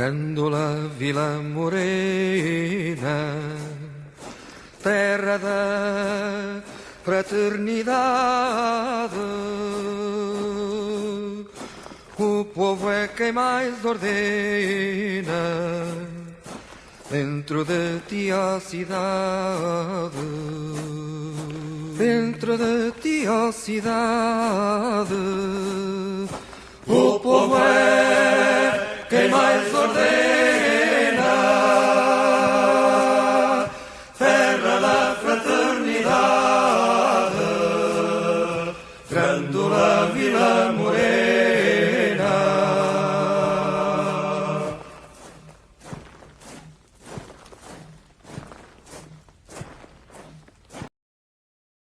Grândola Vila Morena, terra da fraternidade, o povo é quem mais ordena dentro de ti a cidade, dentro de ti a cidade, o povo é quem mais ordena